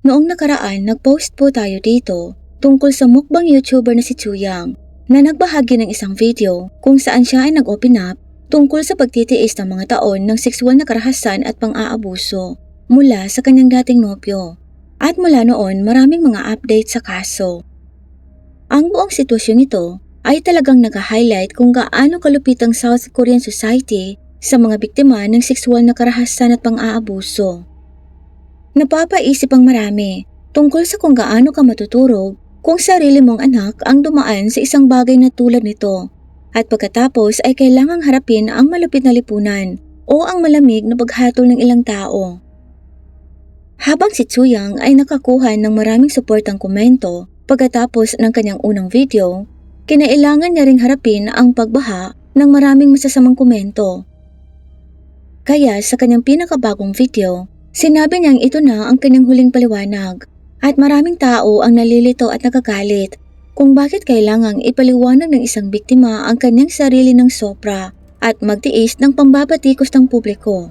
Noong nakaraan, nag-post po tayo dito tungkol sa mukbang YouTuber na si Chuyang na nagbahagi ng isang video kung saan siya ay nag-open up tungkol sa pagtitiis ng mga taon ng sexual na karahasan at pang-aabuso mula sa kanyang dating nobyo. At mula noon, maraming mga update sa kaso. Ang buong sitwasyon ito ay talagang nag-highlight kung gaano kalupit ang South Korean society sa mga biktima ng sexual na karahasan at pang-aabuso. Napapaisip ang marami tungkol sa kung gaano ka matuturog kung sarili mong anak ang dumaan sa isang bagay na tulad nito at pagkatapos ay kailangang harapin ang malupit na lipunan o ang malamig na paghatol ng ilang tao. Habang si Chuyang ay nakakuha ng maraming suportang komento pagkatapos ng kanyang unang video, kinailangan niya ring harapin ang pagbaha ng maraming masasamang komento. Kaya sa kanyang pinakabagong video, sinabi niyang ito na ang kanyang huling paliwanag at maraming tao ang nalilito at nagagalit kung bakit kailangang ipaliwanag ng isang biktima ang kanyang sarili ng sobra at magtiis ng pambabatikos ng publiko.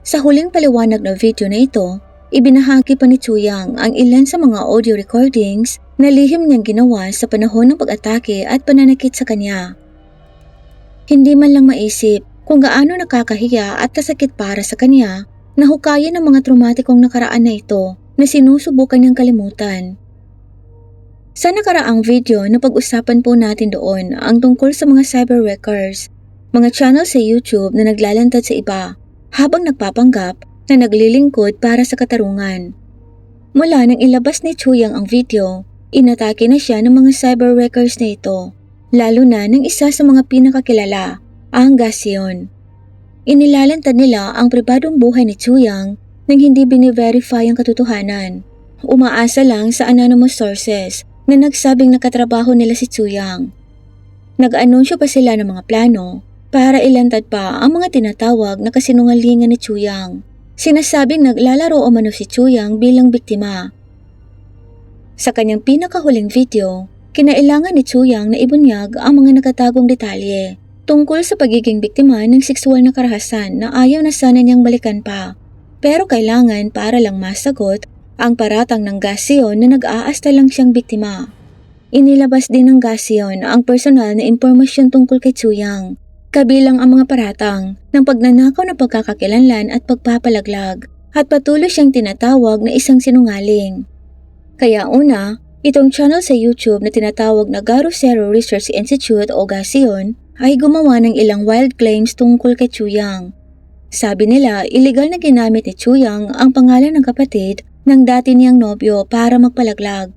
Sa huling paliwanag na video na ito, ibinahagi pa ni Chuyang ang ilan sa mga audio recordings na lihim niyang ginawa sa panahon ng pag-atake at pananakit sa kanya. Hindi man lang maisip kung gaano nakakahiya at kasakit para sa kanya na hukayin ng mga traumatikong nakaraan na ito na sinusubukan niyang kalimutan. Sa nakaraang video na pag-usapan po natin doon ang tungkol sa mga cyber wreckers, mga channel sa YouTube na naglalantad sa iba habang nagpapanggap na naglilingkod para sa katarungan. Mula nang ilabas ni Chuyang ang video, inatake na siya ng mga cyber wreckers na ito, lalo na ng isa sa mga pinakakilala, ang Gasion. Inilalantad nila ang pribadong buhay ni Chuyang nang hindi bine-verify ang katotohanan. Umaasa lang sa anonymous sources na nagsabing nakatrabaho nila si Chuyang. Nag-anunsyo pa sila ng mga plano para ilantad pa ang mga tinatawag na kasinungalingan ni Chuyang. Sinasabing naglalaro umano si Chuyang bilang biktima. Sa kanyang pinakahuling video, kinailangan ni Chuyang na ibunyag ang mga nakatagong detalye tungkol sa pagiging biktima ng sexual na karahasan na ayaw na sana niyang balikan pa. Pero kailangan para lang masagot ang paratang ng Gasion na nag-aasta lang siyang biktima. Inilabas din ng Gasion ang personal na impormasyon tungkol kay Chuyang, kabilang ang mga paratang ng pagnanakaw ng pagkakakilanlan at pagpapalaglag at patuloy siyang tinatawag na isang sinungaling. Kaya una, itong channel sa YouTube na tinatawag na Garo Zero Research Institute o Gasion ay gumawa ng ilang wild claims tungkol kay Chuyang. Sabi nila, iligal na ginamit ni Chuyang ang pangalan ng kapatid ng dati niyang nobyo para magpalaglag.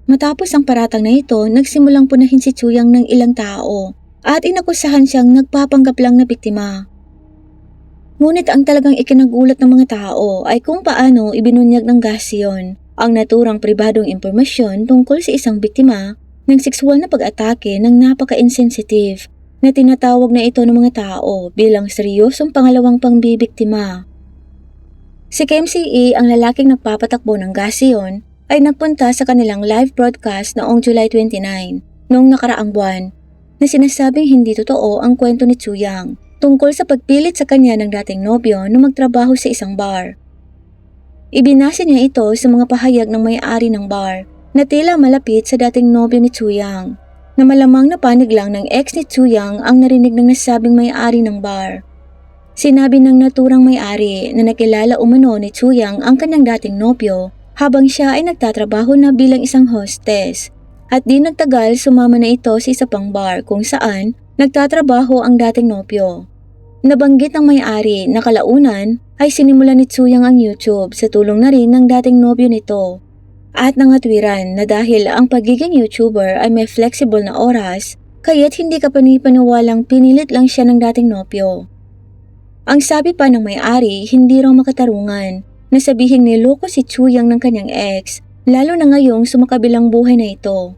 Matapos ang paratang na ito, nagsimulang punahin si Chuyang ng ilang tao at inakusahan siyang nagpapanggap lang na biktima. Ngunit ang talagang ikinagulat ng mga tao ay kung paano ibinunyag ng Gasion ang naturang pribadong impormasyon tungkol sa isang biktima ng sexual na pag-atake ng napaka-insensitive na tinatawag na ito ng mga tao bilang seryosong pangalawang pangbibiktima. Si Kim Ce, ang lalaking nagpapatakbo ng Gasion, ay nagpunta sa kanilang live broadcast noong July 29, noong nakaraang buwan, na sinasabing hindi totoo ang kwento ni Chuyang tungkol sa pagpilit sa kanya ng dating nobyo na magtrabaho sa isang bar. Ibinase niya ito sa mga pahayag ng may-ari ng bar na tila malapit sa dating nobyo ni Chuyang, na malamang na panig lang ng ex ni Chuyang ang narinig ng nasabing may-ari ng bar. Sinabi ng naturang may-ari na nakilala umano ni Chuyang ang kanyang dating nobyo habang siya ay nagtatrabaho na bilang isang hostess at di nagtagal sumama na ito sa isa pang bar kung saan nagtatrabaho ang dating nobyo. Nabanggit ng may-ari na kalaunan ay sinimula ni Chuyang ang YouTube sa tulong na rin ng dating nobyo nito. At nangatwiran na dahil ang pagiging YouTuber ay may flexible na oras, kaya't hindi ka panipaniwalang pinilit lang siya ng dating nobyo. Ang sabi pa ng may-ari, hindi raw makatarungan na sabihing niloko si Chuyang ng kanyang ex, lalo na ngayong sumakabilang buhay na ito.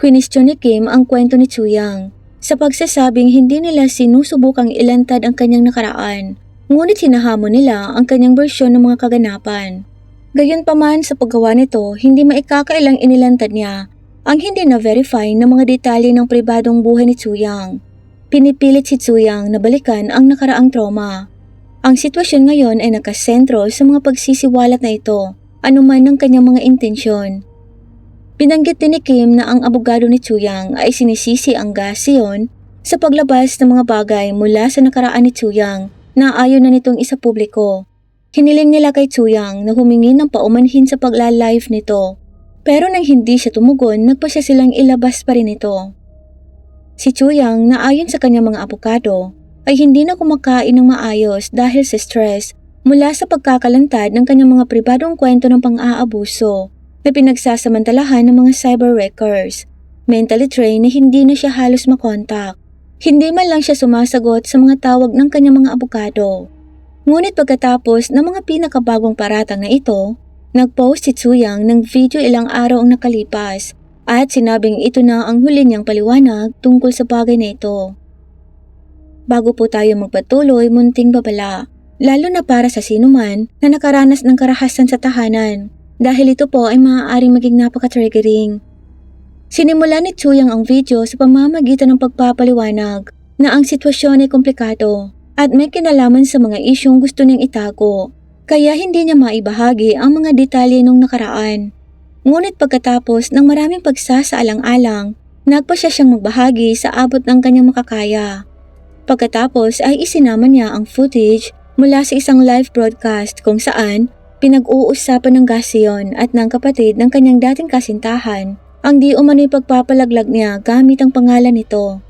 Kwinestyon ni Kim ang kwento ni Chuyang sa pagsasabing hindi nila sinusubukang ilantad ang kanyang nakaraan, ngunit hinahamon nila ang kanyang bersyon ng mga kaganapan. Gayunpaman sa paggawa nito, hindi maikakailang inilantad niya ang hindi na-verify na mga detalye ng pribadong buhay ni Chuyang. Pinipilit si Chuyang na balikan ang nakaraang trauma. Ang sitwasyon ngayon ay nakasentro sa mga pagsisiwalat na ito anuman ang kanyang mga intensyon. Binanggit din ni Kim na ang abogado ni Chuyang ay sinisisi ang Gasion sa paglabas ng mga bagay mula sa nakaraan ni Chuyang na ayaw na nitong isa publiko. Hiniling nila kay Chuyang na humingi ng paumanhin sa pagla-live nito. Pero nang hindi siya tumugon, nagpasya silang ilabas pa rin ito. Si Chuyang na ayon sa kanyang mga abogado ay hindi na kumakain ng maayos dahil sa stress mula sa pagkakalantad ng kanyang mga pribadong kwento ng pang-aabuso na pinagsasamantalahan ng mga cyber wreckers. Mentally trained na hindi na siya halos makontak. Hindi man lang siya sumasagot sa mga tawag ng kanyang mga abogado. Ngunit pagkatapos ng mga pinakabagong paratang na ito, nag-post si Chuyang ng video ilang araw ang nakalipas at sinabing ito na ang huli niyang paliwanag tungkol sa bagay na ito. Bago po tayo magpatuloy, munting babala, lalo na para sa sinuman na nakaranas ng karahasan sa tahanan dahil ito po ay maaaring maging napaka-triggering. Sinimula ni Chuyang ang video sa pamamagitan ng pagpapaliwanag na ang sitwasyon ay komplikado at may kinalaman sa mga isyong gusto niyang itago, kaya hindi niya maibahagi ang mga detalye nung nakaraan. Ngunit pagkatapos ng maraming pagsasaalang-alang, nagpasya siyang magbahagi sa abot ng kanyang makakaya. Pagkatapos ay isinama niya ang footage mula sa isang live broadcast kung saan pinag-uusapan ng Gasion at ng kapatid ng kanyang dating kasintahan ang di umano'y pagpapalaglag niya gamit ang pangalan nito.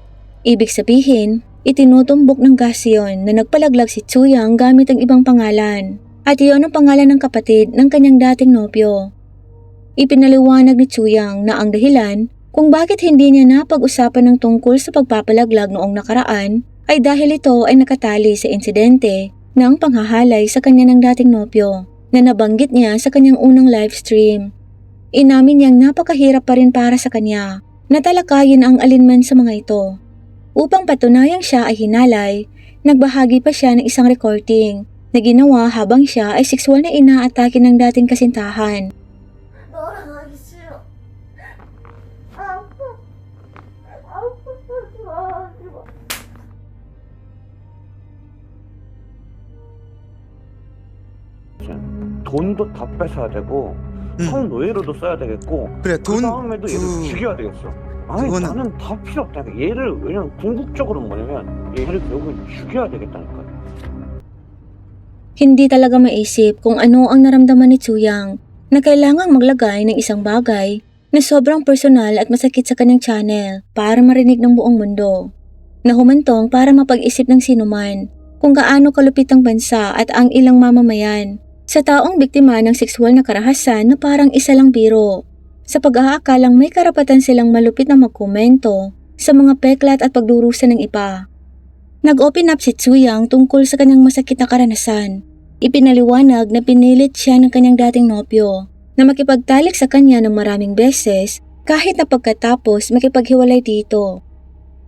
Ibig sabihin, itinutumbok ng Gasion na nagpalaglag si Chuyang gamit ang ibang pangalan at iyon ang pangalan ng kapatid ng kanyang dating nobyo. Ipinaliwanag ni Chuyang na ang dahilan kung bakit hindi niya napag-usapan ng tungkol sa pagpapalaglag noong nakaraan ay dahil ito ay nakatali sa insidente ng panghahalay sa kanya ng dating nobyo na nabanggit niya sa kanyang unang live stream. Inamin niyang napakahirap pa rin para sa kanya na talakayin ang alinman sa mga ito. Upang patunayang siya ay hinalay, nagbahagi pa siya ng isang recording na ginawa habang siya ay sexual na inaatake ng dating kasintahan. 돈도 다 뺏어야 되고 성노예로도 써야 되겠고 그래 그 돈 다음에도 얘를 죽여야 되겠어. 아니 그거는- 나는 다 필요 없다. 얘를 왜냐면 궁극적으로 뭐냐면 얘를 결국은 죽여야 되겠다니까. Hindi talaga maisip kung ano ang naramdaman ni Chuyang na kailangang maglagay ng isang bagay na sobrang personal at masakit sa kanyang channel para marinig ng buong mundo. Nahumantong para mapag-isip ng sinuman kung gaano kalupit ang bansa at ang ilang mamamayan sa taong biktima ng sexual na karahasan na parang isa lang biro. Sa pag-aakalang may karapatan silang malupit na magkomento sa mga peklat at pagdurusa ng iba. Nag-open up si Chuyang tungkol sa kanyang masakit na karanasan. Ipinaliwanag na pinilit siya ng kanyang dating nobyo na makipagtalik sa kanya ng maraming beses kahit na pagkatapos makipaghiwalay dito.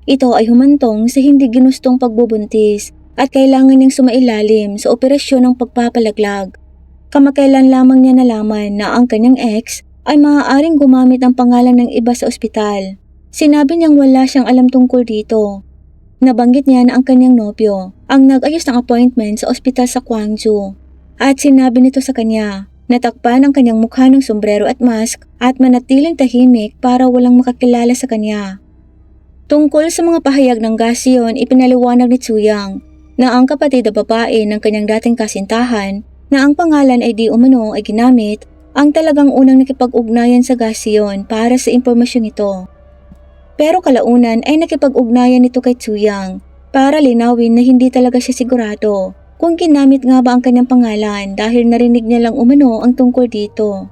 Ito ay humantong sa hindi ginustong pagbubuntis at kailangan niyang sumailalim sa operasyon ng pagpapalaglag. Kamakailan lamang niya nalaman na ang kanyang ex ay maaaring gumamit ng pangalan ng iba sa ospital. Sinabi niyang wala siyang alam tungkol dito. Nabanggit niya na ang kanyang nobyo ang nag-ayos ng appointment sa ospital sa Gwangju at sinabi nito sa kanya na takpan ang kanyang mukha ng sombrero at mask at manatiling tahimik para walang makakilala sa kanya. Tungkol sa mga pahayag ng Gasion, ipinaliwanag ni Chuyang na ang kapatid na babae ng kanyang dating kasintahan na ang pangalan ay di umano ay ginamit ang talagang unang nakipag-ugnayan sa Gasion para sa impormasyong ito. Pero kalaunan ay nakipag-ugnayan nito kay Chuyang para linawin na hindi talaga siya sigurado kung ginamit nga ba ang kanyang pangalan dahil narinig niya lang umano ang tungkol dito.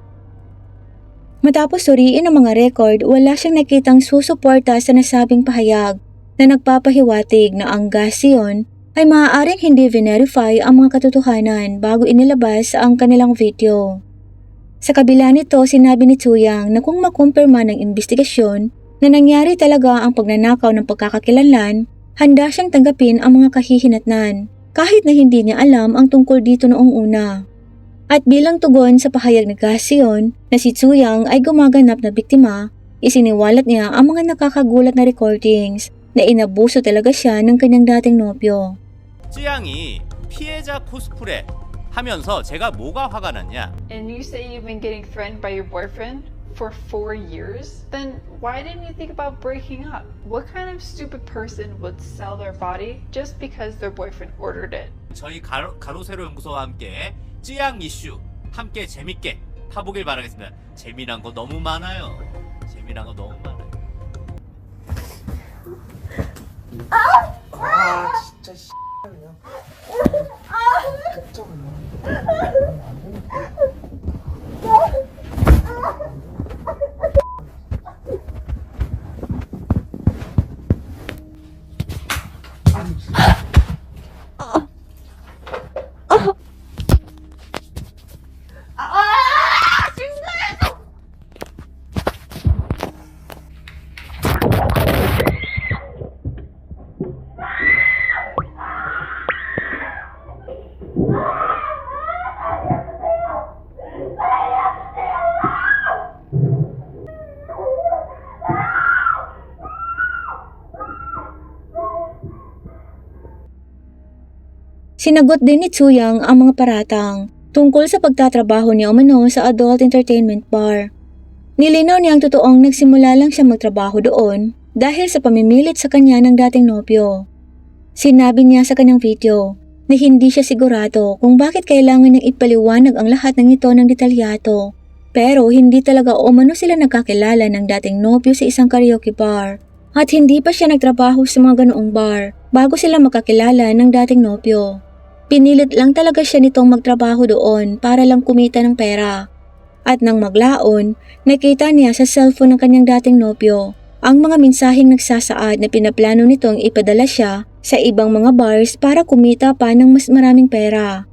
Matapos suriin ang mga record, wala siyang nakitang susuporta sa nasabing pahayag na nagpapahiwatig na ang Gasion ay maaaring hindi verify ang mga katotohanan bago inilabas ang kanilang video. Sa kabila nito, sinabi ni Chuyang na kung makumpirma ng investigasyon na nangyari talaga ang pagnanakaw ng pagkakakilanlan, handa siyang tanggapin ang mga kahihinatnan kahit na hindi niya alam ang tungkol dito noong una. At bilang tugon sa pahayag ni Gasion na si Chuyang ay gumaganap na biktima, isiniwalat niya ang mga nakakagulat na recordings na inabuso talaga siya ng kanyang dating nobyo. 쯔양이 피해자 코스프레 하면서 제가 뭐가 화가 났냐? And you say you've been getting threatened by your boyfriend for 4 years? Then why didn't you think about breaking up? What kind of stupid person would sell their body just because their boyfriend ordered it? 저희 가로세로 연구소와 함께 찌양 이슈 함께 재밌게 파보길 바라겠습니다. 재미난 거 너무 많아요. 재미난 거 너무 많아요. 아 진짜 씨 그냥 Sinagot din ni Chuyang ang mga paratang tungkol sa pagtatrabaho ni umano sa adult entertainment bar. Nilinaw niyang totoong nagsimula lang siya magtrabaho doon dahil sa pamimilit sa kanya ng dating nobyo. Sinabi niya sa kanyang video na hindi siya sigurado kung bakit kailangan niyang ipaliwanag ang lahat ng ito ng detalyato. Pero hindi talaga umano sila nagkakilala ng dating nobyo sa isang karaoke bar. At hindi pa siya nagtrabaho sa mga ganoong bar bago sila makakilala ng dating nobyo. Pinilit lang talaga siya nitong magtrabaho doon para lang kumita ng pera. At nang maglaon, nakita niya sa cellphone ng kanyang dating nobyo ang mga mensaheng nagsasaad na pinaplano nitong ipadala siya sa ibang mga bars para kumita pa ng mas maraming pera.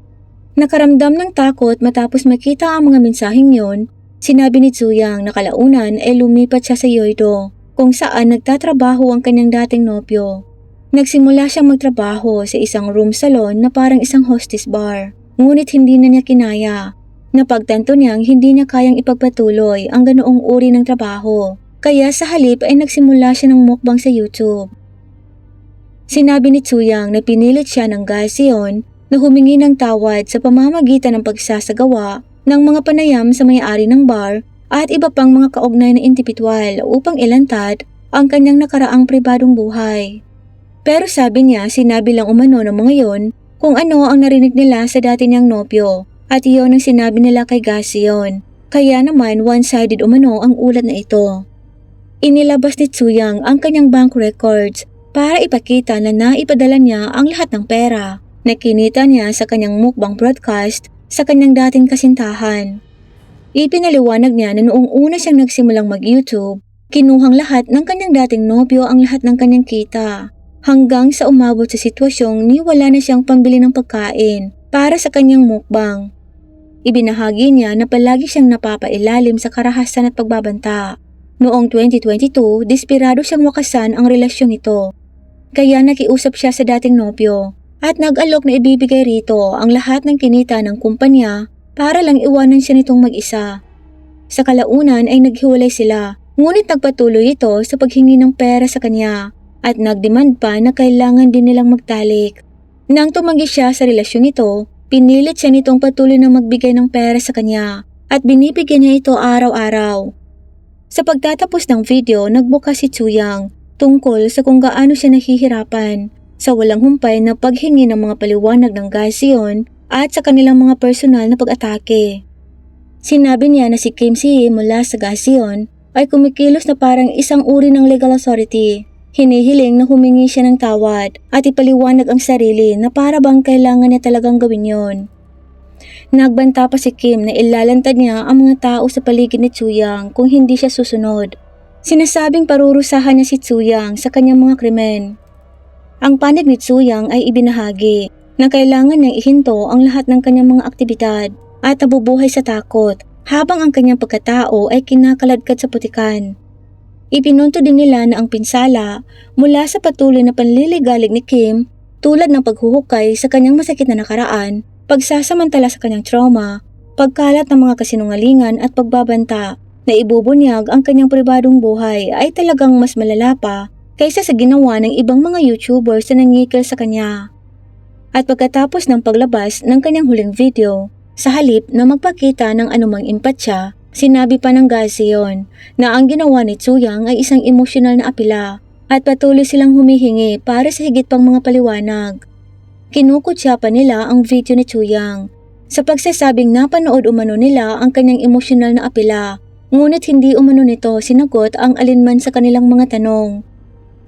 Nakaramdam ng takot matapos makita ang mga mensaheng yon, sinabi ni Chuyang na kalaunan ay lumipat siya sa Yoido kung saan nagtatrabaho ang kanyang dating nobyo. Nagsimula siyang magtrabaho sa isang room salon na parang isang hostess bar, ngunit hindi na niya kinaya. Napagtanto niyang hindi niya kayang ipagpatuloy ang ganoong uri ng trabaho, kaya sa halip ay nagsimula siya ng mukbang sa YouTube. Sinabi ni Chuyang na pinilit siya ng Gasion na humingi ng tawad sa pamamagitan ng pagsasagawa ng mga panayam sa may-ari ng bar at iba pang mga kaugnay na indibidwal upang ilantad ang kanyang nakaraang pribadong buhay. Pero sabi niya sinabi lang umano ng mga yon kung ano ang narinig nila sa dati niyang nobyo at iyon ang sinabi nila kay Gasion. Kaya naman one-sided umano ang ulat na ito. Inilabas ni Chuyang ang kanyang bank records para ipakita na naipadala niya ang lahat ng pera na kinita niya sa kanyang mukbang broadcast sa kanyang dating kasintahan. Ipinaliwanag niya na noong una siyang nagsimulang mag-YouTube, kinuhang lahat ng kanyang dating nobyo ang lahat ng kanyang kita. Hanggang sa umabot sa sitwasyong niwala na siyang pambili ng pagkain para sa kanyang mukbang. Ibinahagi niya na palagi siyang napapailalim sa karahasan at pagbabanta. Noong 2022, desperado siyang wakasan ang relasyon nito. Kaya nakiusap siya sa dating nobyo at nag-alok na ibibigay rito ang lahat ng kinita ng kumpanya para lang iwanan siya nitong mag-isa. Sa kalaunan ay naghiwalay sila, ngunit nagpatuloy ito sa paghingi ng pera sa kanya. At nagdemand pa na kailangan din nilang magtalik. Nang tumanggi siya sa relasyon nito, pinilit siya nitong patuloy na magbigay ng pera sa kanya at binibigyan niya ito araw-araw. Sa pagtatapos ng video, nagbukas si Chuyang tungkol sa kung gaano siya nahihirapan sa walang humpay na paghingi ng mga paliwanag ng Gasion at sa kanilang mga personal na pag-atake. Sinabi niya na si Kim Si mula sa Gasion ay kumikilos na parang isang uri ng legal authority. Hinihiling na humingi siya ng tawad at ipaliwanag ang sarili na para bang kailangan niya talagang gawin yon. Nagbanta pa si Kim na ilalantad niya ang mga tao sa paligid ni Chuyang kung hindi siya susunod. Sinasabing parurusahan niya si Chuyang sa kanyang mga krimen. Ang panig ni Chuyang ay ibinahagi na kailangan niyang ihinto ang lahat ng kanyang mga aktibidad at nabubuhay sa takot habang ang kanyang pagkatao ay kinakaladkad sa putikan. Ipinunto din nila na ang pinsala mula sa patuloy na panliligalig ni Kim tulad ng paghuhukay sa kanyang masakit na nakaraan, pagsasamantala sa kanyang trauma, pagkalat ng mga kasinungalingan at pagbabanta na ibubunyag ang kanyang pribadong buhay ay talagang mas malala pa kaysa sa ginawa ng ibang mga YouTubers na nangikil sa kanya. At pagkatapos ng paglabas ng kanyang huling video, sa halip na magpakita ng anumang empatsya, sinabi pa ng Gaseon na ang ginawa ni Tsuyang ay isang emosyonal na apela at patuloy silang humihingi para sa higit pang mga paliwanag. Kinukutya pa nila ang video ni Tsuyang sa pagsasabing napanood umano nila ang kanyang emosyonal na apela, ngunit hindi umano nito sinagot ang alinman sa kanilang mga tanong.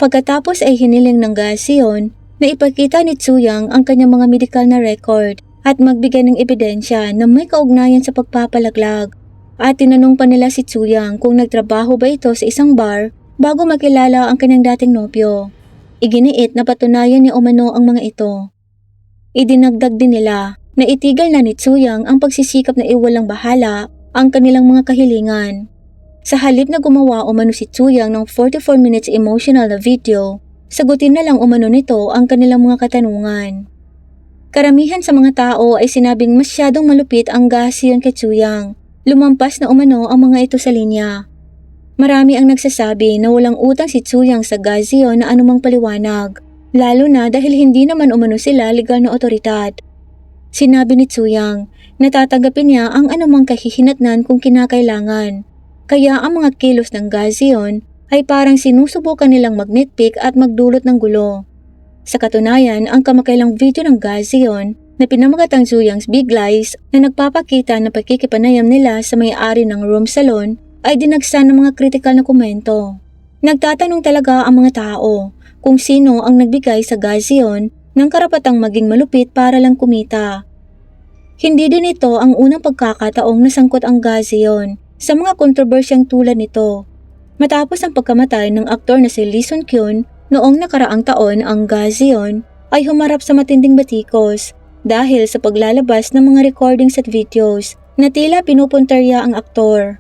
Pagkatapos ay hiniling ng Gaseon na ipakita ni Tsuyang ang kanyang mga medical na record at magbigay ng ebidensya na may kaugnayan sa pagpapalaglag. At tinanong pa nila si Tsuyang kung nagtrabaho ba ito sa isang bar bago makilala ang kanyang dating nobyo. Iginiit na patunayan ni umano ang mga ito. Idinagdag din nila na itigil na ni Tsuyang ang pagsisikap na iwalang bahala ang kanilang mga kahilingan. Sa halip na gumawa umano si Tsuyang ng 44 minutes emotional na video, sagutin na lang umano nito ang kanilang mga katanungan. Karamihan sa mga tao ay sinabing masyadong malupit ang Gaseon kay Tsuyang. Lumampas na umano ang mga ito sa linya. Marami ang nagsasabi na walang utang si Tsuyang sa Gaseon na anumang paliwanag, lalo na dahil hindi naman umano sila legal na otoridad. Sinabi ni Tsuyang na tatanggapin niya ang anumang kahihinatnan kung kinakailangan, kaya ang mga kilos ng Gaseon ay parang sinusubukan nilang mag-nitpick at magdulot ng gulo. Sa katunayan, ang kamakailang video ng Gaseon na pinamagat ang Tsuyang's Big Lies na nagpapakita na pakikipanayam nila sa may-ari ng room salon ay dinagsa ng mga kritikal na komento. Nagtatanong talaga ang mga tao kung sino ang nagbigay sa Gaseon ng karapatang maging malupit para lang kumita. Hindi din ito ang unang pagkakataong nasangkot ang Gaseon sa mga kontrobersyang tulad nito. Matapos ang pagkamatay ng aktor na si Lee Sun-kyun noong nakaraang taon, ang Gaseon ay humarap sa matinding batikos dahil sa paglalabas ng mga recordings at videos na tila pinupuntarya ang aktor.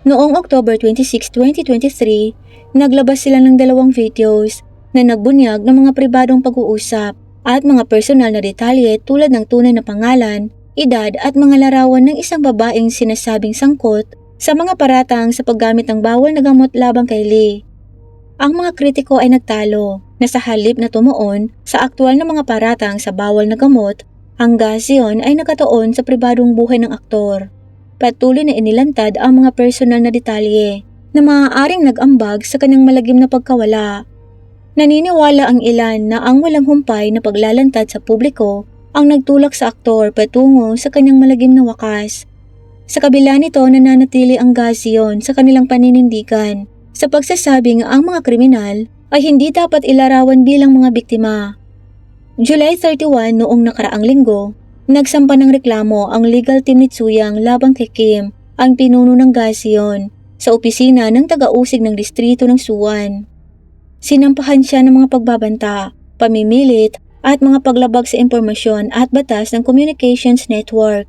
Noong October 26, 2023, naglabas sila ng 2 videos na nagbunyag ng mga pribadong pag-uusap at mga personal na detalye tulad ng tunay na pangalan, edad at mga larawan ng isang babaeng sinasabing sangkot sa mga paratang sa paggamit ng bawal na gamot labang kay Lee. Ang mga kritiko ay nagtalo na sa halip na tumuon sa aktwal na mga paratang sa bawal na gamot, ang Gaseon ay nakatuon sa pribadong buhay ng aktor. Patuloy na inilantad ang mga personal na detalye na maaaring nag-ambag sa kanyang malagim na pagkawala. Naniniwala ang ilan na ang walang humpay na paglalantad sa publiko ang nagtulak sa aktor patungo sa kanyang malagim na wakas. Sa kabila nito, nananatili ang Gaseon sa kanilang paninindigan sa pagsasabing ang mga kriminal ay hindi dapat ilarawan bilang mga biktima. July 31 noong nakaraang linggo, nagsampa ng reklamo ang legal team ni Tsuyang labang kay Kim, ang pinuno ng Gaseon, sa opisina ng taga-usig ng distrito ng Suwon. Sinampahan siya ng mga pagbabanta, pamimilit at mga paglabag sa impormasyon at batas ng Communications Network.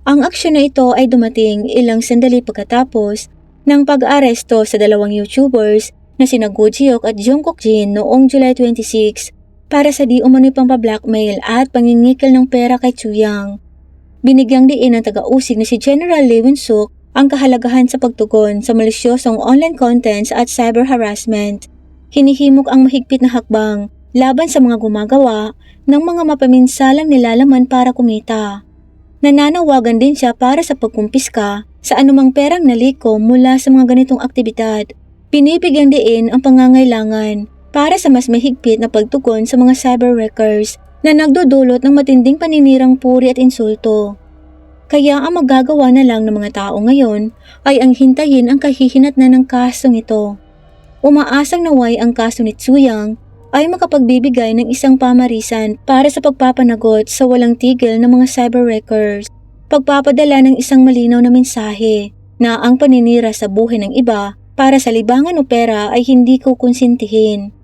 Ang aksyon na ito ay dumating ilang sandali pagkatapos ng pag-aresto sa 2 YouTubers na sina Gojiok at Jungkook Jin noong July 26 para sa di umano'y pampablackmail at pangingikil ng pera kay Tsuyang. Binigyang diin ng taga-usig na si General Lee Won-suk ang kahalagahan sa pagtugon sa malisyosong online contents at cyber harassment. Hinihimok ang mahigpit na hakbang laban sa mga gumagawa ng mga mapaminsalang nilalaman para kumita. Nananawagan din siya para sa pagkumpiska sa anumang perang naliko mula sa mga ganitong aktibidad. Pinibigyan diin ang pangangailangan para sa mas mahigpit na pagtugon sa mga cyber wreckers na nagdudulot ng matinding paninirang puri at insulto. Kaya ang magagawa na lang ng mga tao ngayon ay ang hintayin ang kahihinatnan ng kasong ito. Umaasang naway ang kaso ni Tsuyang ay makapagbibigay ng isang pamarisan para sa pagpapanagot sa walang tigil ng mga cyber wreckers. Pagpapadala ng isang malinaw na mensahe na ang paninira sa buhay ng iba para sa libangan o pera ay hindi kukonsintihin.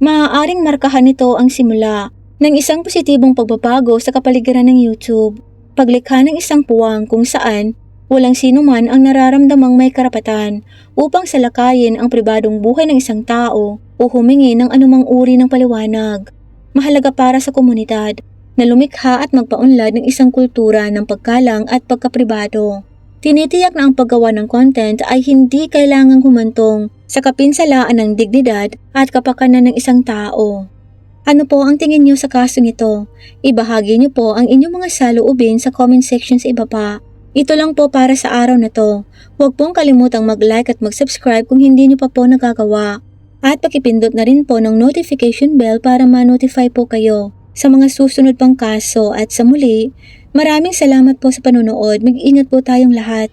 Maaaring markahan nito ang simula ng isang positibong pagbabago sa kapaligiran ng YouTube, paglikha ng isang puwang kung saan walang sino man ang nararamdamang may karapatan upang salakayin ang pribadong buhay ng isang tao o humingi ng anumang uri ng paliwanag. Mahalaga para sa komunidad na lumikha at magpaunlad ng isang kultura ng paggalang at pagkapribado. Tinitiyak na ang paggawa ng content ay hindi kailangang humantong sa kapinsalaan ng dignidad at kapakanan ng isang tao. Ano po ang tingin niyo sa kasong ito? Ibahagi niyo po ang inyong mga saloobin sa comment section sa ibaba. Ito lang po para sa araw na to. Huwag pong kalimutang mag-like at mag-subscribe kung hindi niyo pa po nagagawa. At pakipindot na rin po ng notification bell para ma-notify po kayo sa mga susunod pang kaso. At sa muli, maraming salamat po sa panonood. Mag-ingat po tayong lahat.